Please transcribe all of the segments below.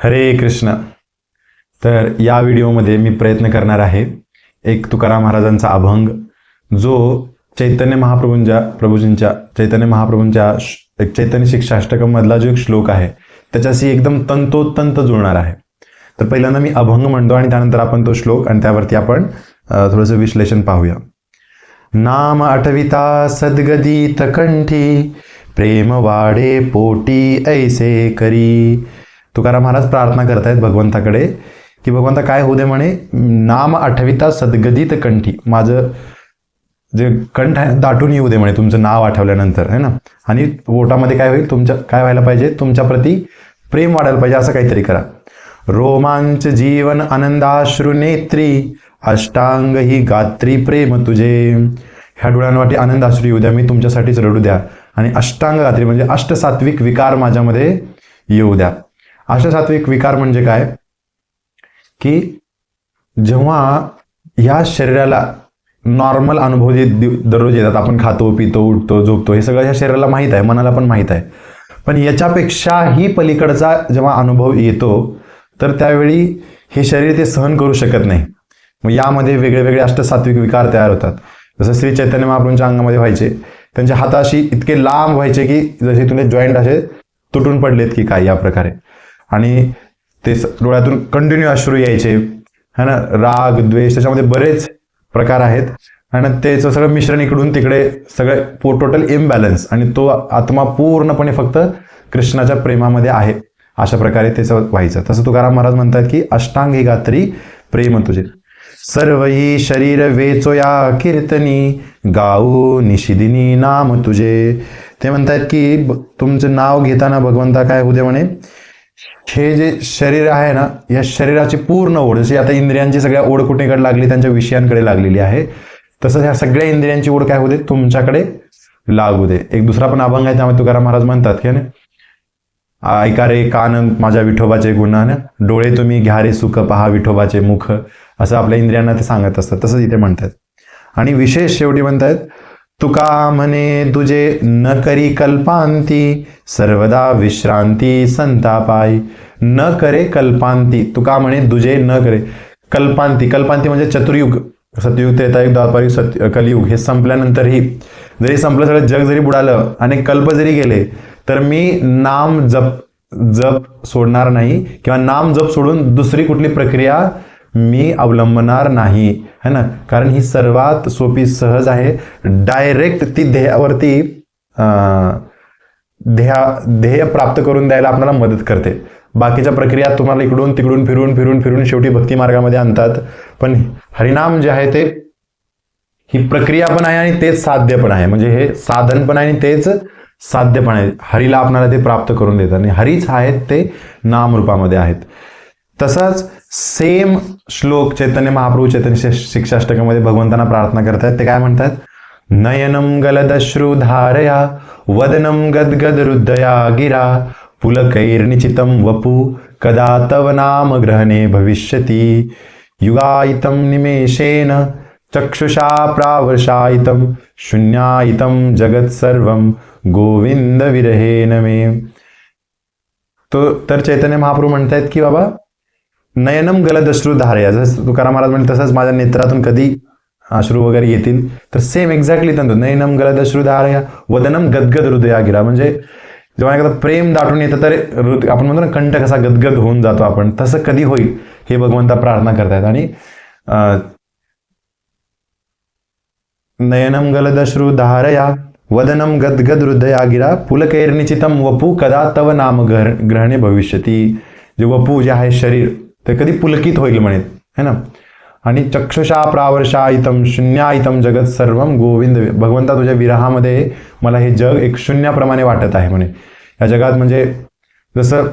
हरे कृष्ण. तर या व्हिडिओमध्ये मी प्रयत्न करणार आहे एक तुकाराम महाराजांचा अभंग, जो चैतन्य महाप्रभूंच्या एक चैतन्य शिक्षाष्टकम मधला जो एक श्लोक आहे त्याच्याशी एकदम तंतोतंत जुळणार आहे. तर पहिल्यांदा मी अभंग म्हणतो आणि त्यानंतर आपण तो श्लोक आणि त्यावरती आपण थोडंसं विश्लेषण पाहूया. नाम आठविता सद्गदित कंठी, प्रेम वाढे पोटी ऐसे करी. तुकाराम महाराज प्रार्थना करतायत भगवंताकडे की भगवंता काय होऊ दे म्हणे, नाम आठविता सद्गदित कंठी, माझं जे कंठ आहे दाटून येऊ दे म्हणे तुमचं नाव आठवल्यानंतर, है ना. आणि पोटामध्ये काय होईल, तुमच्या काय व्हायला पाहिजे, तुमच्या प्रती प्रेम वाढायला पाहिजे, असं काहीतरी करा. रोमांच जीवन आनंदाश्रू नेत्री, अष्टांग ही गात्री प्रेम तुझे. ह्या डोळ्यांवाटी आनंद अश्रू येऊ द्या, मी तुमच्यासाठीच रडू द्या. आणि अष्टांग गात्री म्हणजे अष्टसात्विक विकार माझ्यामध्ये येऊ द्या. अष्टसात्विक विकार म्हणजे काय की जेव्हा ह्या शरीराला नॉर्मल अनुभव जे दररोज येतात, आपण खातो पितो उठतो झोपतो, हे सगळं ह्या शरीराला माहीत आहे, मनाला पण माहीत आहे. पण याच्यापेक्षाही पलीकडचा जेव्हा अनुभव येतो तर त्यावेळी हे शरीर ते सहन करू शकत नाही. मग यामध्ये वेगळे वेगळे अष्टसात्विक विकार तयार होतात. जसं श्री चैतन्य महाप्रभूंच्या अंगामध्ये व्हायचे, त्यांच्या हात अशी इतके लांब व्हायचे की जसे तुले जॉईंट असे तुटून पडलेत की काय, या प्रकारे. आणि ते डोळ्यातून कंटिन्यू अश्रू यायचे, है ना. राग द्वेष त्याच्यामध्ये बरेच प्रकार आहेत आणि त्याचं सगळं मिश्रण इकडून तिकडे सगळे टोटल इम्बॅलन्स, आणि तो आत्मा पूर्णपणे फक्त कृष्णाच्या प्रेमामध्ये आहे, अशा प्रकारे त्याचं व्हायचं. तसं तुकाराम महाराज म्हणतात की अष्टांगी गात्री प्रेम तुझे, सर्व ही शरीर वेचोया कीर्तनी, गाऊ निशिदिनी नाम तुझे. ते म्हणतात की तुमचं नाव घेताना भगवंता काय होऊ दे म्हणे, हे जे शरीर आहे ना, या शरीराची पूर्ण ओढ, जशी आता इंद्रियांची सगळ्या ओढ कुठेकडे लागली, त्यांच्या विषयांकडे लागलेली आहे, तसंच ह्या सगळ्या इंद्रियांची ओढ काय होऊ दे, तुमच्याकडे लागू दे. एक दुसरा पण अभंग आहे, त्यामध्ये तुकाराम महाराज म्हणतात की ऐका रे कान माझ्या विठोबाचे गुण, डोळे तुम्ही घ्या रे सुख पहा विठोबाचे मुख, असं आपल्या इंद्रियांना ते सांगत असतात. तसंच इथे म्हणतात. आणि विशेष शेवटी म्हणतात, तुका म्हणे तुझे न करी कल्पांती, सर्वदा विश्रांती संतापाई. न करे कल्पांती, तुका म्हणे तुझे न करे कल्पांती. कल्पांती म्हणजे चतुर्युग, सतयुग त्रेतायुग द्वापारयुग कलियुग हे संपल्यानंतरही, जरी संपलं सगळं जग जरी बुडालं आणि कल्प जरी गेले, तर मी नाम जप सोडणार नाही, किंवा नाम जप सोडून दुसरी कुठली प्रक्रिया मी अवलंबणार नाही, है ना. कारण ही सर्वात सोपी सहज आहे, डायरेक्ट ती ध्येयावरती ध्येय प्राप्त करून द्यायला आपल्याला मदत करते. बाकीच्या प्रक्रिया तुम्हाला इकडून तिकडून फिरून शेवटी भक्ती मार्गामध्ये आणतात. पण हरिनाम जे आहे ते ही प्रक्रिया पण आहे आणि तेच साध्य पण आहे, म्हणजे हे साधन पण आहे आणि तेच साध्य पण आहे. हरीला आपल्याला ते प्राप्त करून देतात आणि हरीच आहेत ते नामरूपामध्ये आहेत. तसाच सेम श्लोक चैतन्य महाप्रभू चैतन्य शिक्षाष्टकामध्ये भगवंतांना प्रार्थना करतात. ते काय म्हणतात, नयनम गलदश्रू धारया, वदनम गदगद हृदया गिरा, पुलकैर्निचितं वपु कदा तव नाम ग्रहणे भविष्यति, युगायितं निमेषेन चक्षुषा प्रावर्षायितं, शून्यायितं जगत सर्वं गोविंद विरहेन मे. तर चैतन्य महाप्रभू म्हणतात की बाबा, नयनम गलदश्रू धारया, जसं तुकाराम महाराज म्हणते तसंच माझ्या नेत्रातून कधी अश्रू वगैरे येतील, तर सेम एक्झॅक्टली तंतु नयनम गलदश्रू धारया, वदनम गदगद हृदया गिरा. म्हणजे जेव्हा एखादं प्रेम दाटून येतं तर आपण म्हणतो ना, कंठ कसा गदगद होऊन जातो आपण, तसं कधी होईल हे भगवंता प्रार्थना करतात. आणि नयनम गलदश्रू धारया, वदनम गदगद हृदया गिरा, पुलकैर्निचितं वपु कदा तव नाम ग्रहणे भविष्यती. जे वपू जे आहे शरीर, ते कधी पुलकित होईल म्हणे, है ना. आणि चक्षुषा प्रावर्षायितं शून्यायितं जगत सर्वं गोविंद. भगवंता तुझ्या विरहामध्ये मला हे जग एक शून्याप्रमाणे वाटत आहे म्हणे. या जगात म्हणजे जसं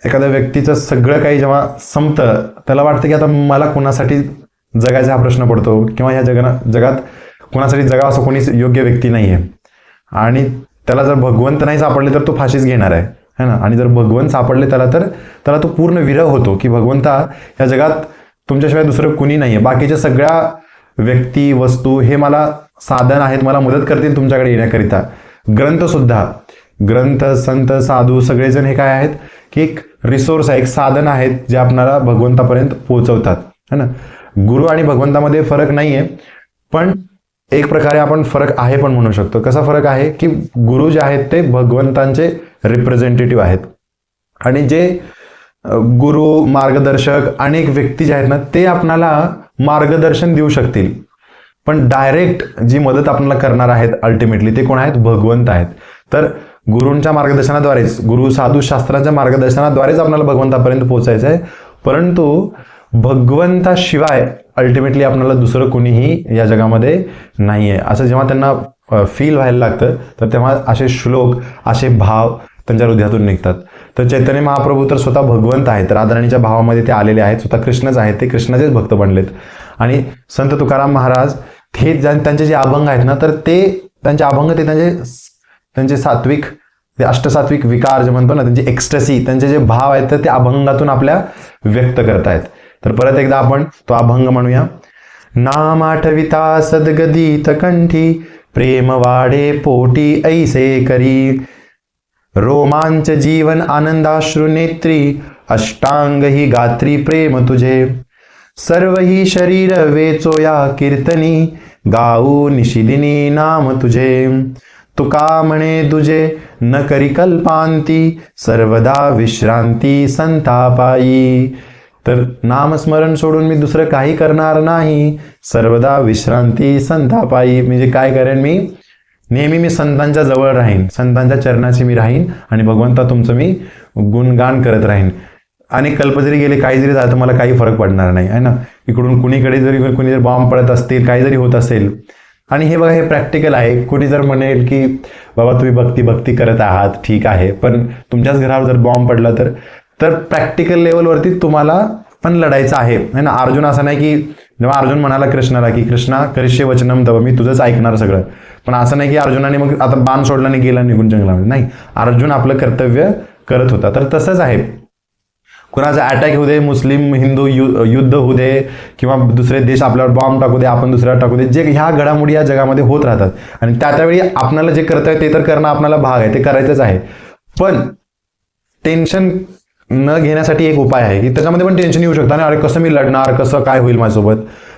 एखाद्या व्यक्तीचं सगळं काही जेव्हा संपतं, त्याला वाटतं की आता मला कोणासाठी जगायचा हा प्रश्न पडतो, किंवा ह्या जगात कोणासाठी जगावं असं कोणीच योग्य व्यक्ती नाही आहे. आणि त्याला जर भगवंत नाही सापडले तर तो फाशीच घेणार आहे, है ना. आणि जर भगवंत सापडले त्याला तो पूर्ण विरह होतो की भगवंता या जगात तुमच्याशिवाय दुसरं कुणी नाही आहे, बाकीच्या सगळ्या व्यक्ती वस्तू हे मला साधन आहेत, मला मदत करतील तुमच्याकडे येण्याकरिता. ग्रंथ संत साधू सगळेजण हे काय आहेत की एक रिसोर्स आहे, एक साधन आहेत जे आपल्याला भगवंतापर्यंत पोहोचवतात, है ना. गुरु आणि भगवंतामध्ये फरक नाही आहे, पण एक प्रकारे आपण फरक आहे पण म्हणू शकतो. कसा फरक आहे की गुरु जे आहेत ते भगवंतांचे रिप्रेझेंटेटिव्ह आहेत आणि जे गुरु मार्गदर्शक अनेक व्यक्ती जे आहेत ना ते आपणाला मार्गदर्शन देऊ शकतील, पण डायरेक्ट जी मदत आपल्याला करणार आहेत अल्टिमेटली ते कोण आहेत, भगवंत आहेत. तर गुरूंच्या मार्गदर्शनाद्वारेच, गुरु साधू शास्त्रांच्या मार्गदर्शनाद्वारेच आपल्याला भगवंतापर्यंत पोहोचायचं आहे, परंतु भगवंताशिवाय अल्टिमेटली आपल्याला दुसरं कोणीही या जगामध्ये नाही आहे असं जेव्हा त्यांना फील व्हायला लागतं तर तेव्हा असे श्लोक, असे भाव त्यांच्या हृदयातून निघतात. तर चैतन्य महाप्रभू तर स्वतः भगवंत आहेत, राधाराणीच्या भावामध्ये ते आलेले आहेत, स्वतः कृष्णच आहेत, ते कृष्णाचेच भक्त बनलेत. आणि संत तुकाराम महाराज हे त्यांचे जे अभंग आहेत ना तर ते त्यांचे अभंग ते त्यांचे सात्विक, ते अष्टसात्विक विकार जे म्हणतो ना, त्यांची एक्स्टसी, त्यांचे जे भाव आहेत तर ते अभंगातून आपल्या व्यक्त करतायत. तर परत एकदा आपण तो अभंग म्हणूया. नाम आठविता सद्गदित कंठी, प्रेम वाढे पोटी ऐसे करी, रोमांच जीवन आनंदाश्रु नेत्री, अष्टांग ही गात्री प्रेम तुझे, सर्व ही शरीर वेचोया कीर्तनी, गाऊ निशिदिनी नाम तुझे, तुका म्हणे तुझे न करी कल्पांती, सर्वदा विश्रांती संतापायी. तर नामस्मरण सोडून मी दुसरं काही करणार नाही, सर्वदा विश्रांती संतापायी. म्हणजे काय करेन, मी नेहमी मी संतांच्या जवळ राहीन, संतांच्या चरणाशी मी राहीन आणि भगवंता तुमचं मी गुणगान करत राहीन. अनेक कल्प जरी गेले, काही जरी झालं तर मला काही फरक पडणार नाही, आहे ना. इकडून कुणीकडे जरी कुणी जर बॉम्ब पडत असतील, काही जरी होत असेल, आणि हे बघा हे प्रॅक्टिकल आहे. कुणी जर म्हणेल की बाबा तुम्ही भक्ती करत आहात, ठीक आहे, पण तुमच्याच घरावर जर बॉम्ब पडला तर प्रॅक्टिकल लेवलवरती तुम्हाला पण लढायचं आहे ना. अर्जुन असं नाही की जेव्हा अर्जुन म्हणाला कृष्णाला की कृष्णा करिष्ये वचनम तव, मी तुझंच ऐकणार सगळं, पण असं नाही की अर्जुनाने मग आता बाण सोडला आणि गेला निघून जंगलामध्ये, नाही. अर्जुन आपलं कर्तव्य करत होता. तर तसंच आहे, कुणाचा अटॅक होऊ दे, मुस्लिम हिंदू युद्ध होऊ दे, किंवा दुसरे देश आपल्यावर बॉम्ब टाकू दे, आपण दुसऱ्यावर टाकू दे, जे ह्या घडामोडी या जगामध्ये होत राहतात आणि त्यावेळी आपल्याला जे कर्तव्य ते तर करणं आपल्याला भाग आहे, ते करायचंच आहे. पण टेन्शन न घेण्यासाठी एक उपाय आहे की त्याच्यामध्ये पण टेन्शन येऊ शकतं आणि अरे कसं मी लढणार, कसं काय होईल माझ्यासोबत,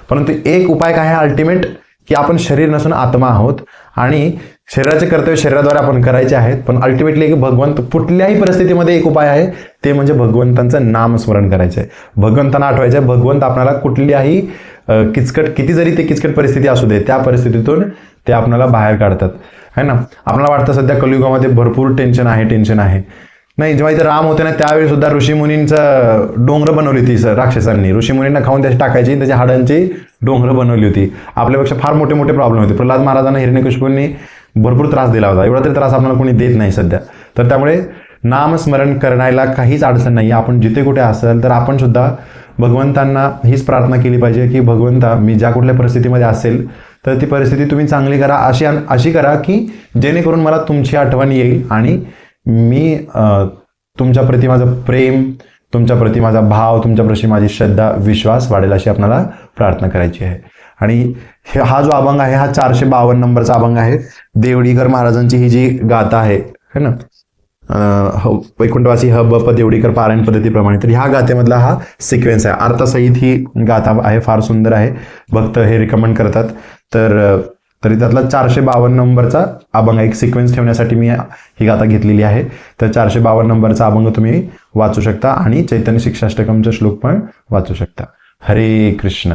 परंतु एक उपाय काय आहे अल्टिमेट, की आपण शरीर नसून आत्मा आहोत आणि शरीराचे कर्तव्य शरीराद्वारे आपण करायचे आहेत, पण अल्टिमेटली एक भगवंत कुठल्याही परिस्थितीमध्ये एक उपाय आहे, ते म्हणजे भगवंतांचं नामस्मरण करायचं आहे, भगवंतांना आठवायचं आहे. भगवंत आपल्याला कुठल्याही किती जरी ते किचकट परिस्थिती असू दे, त्या परिस्थितीतून ते आपल्याला बाहेर काढतात, है ना. आपल्याला वाटतं सध्या कलियुगामध्ये भरपूर टेन्शन आहे, नाही. जेव्हा इथे राम होते ना त्यावेळी सुद्धा ऋषीमुनींचं डोंगर बनवली होती राक्षसांनी, ऋषीमुनींना खाऊन त्याची टाकायची, त्याच्या हाडांची डोंगरं बनवली होती. आपल्यापेक्षा फार मोठे मोठे प्रॉब्लेम होते. प्रल्हाद महाराजांना हिरण्यकशिपूंनी भरपूर त्रास दिला होता, एवढा तरी त्रास आपल्याला कोणी देत नाही सध्या. तर त्यामुळे नामस्मरण करण्याला काहीच अडचण नाही. आपण जिथे कुठे असेल तर आपण सुद्धा भगवंतांना हीच प्रार्थना केली पाहिजे की भगवंता मी ज्या कुठल्या परिस्थितीमध्ये असेल तर ती परिस्थिती तुम्ही चांगली करा, अशी करा की जेणेकरून मला तुमची आठवण येईल आणि मी तुमच्याप्रती माझं प्रेम, तुमच्याप्रती माझा भाव, तुमच्याप्रती माझी श्रद्धा, विश्वास वाढेल, अशी आपल्याला प्रार्थना करायची आहे. आणि हा जो अभंग आहे हा 452 नंबरचा अभंग आहे. देवडीकर महाराजांची ही जी गाथा आहे ना, वैकुंठवासी ह ब प देवडीकर पारायण पद्धतीप्रमाणे, तर ह्या गाथेमधला हा सिक्वेन्स आहे. अर्थसहित ही गाथा आहे, फार सुंदर आहे, भक्त हे रिकमेंड करतात. तरी त्यातला 452 नंबरचा अभंग एक सिक्वेन्स ठेवण्यासाठी मी ही गाथा घेतलेली आहे. तर 452 नंबरचा अभंग तुम्ही वाचू शकता आणि चैतन्य शिक्षाष्टकमचे श्लोक पण वाचू शकता. हरे कृष्ण.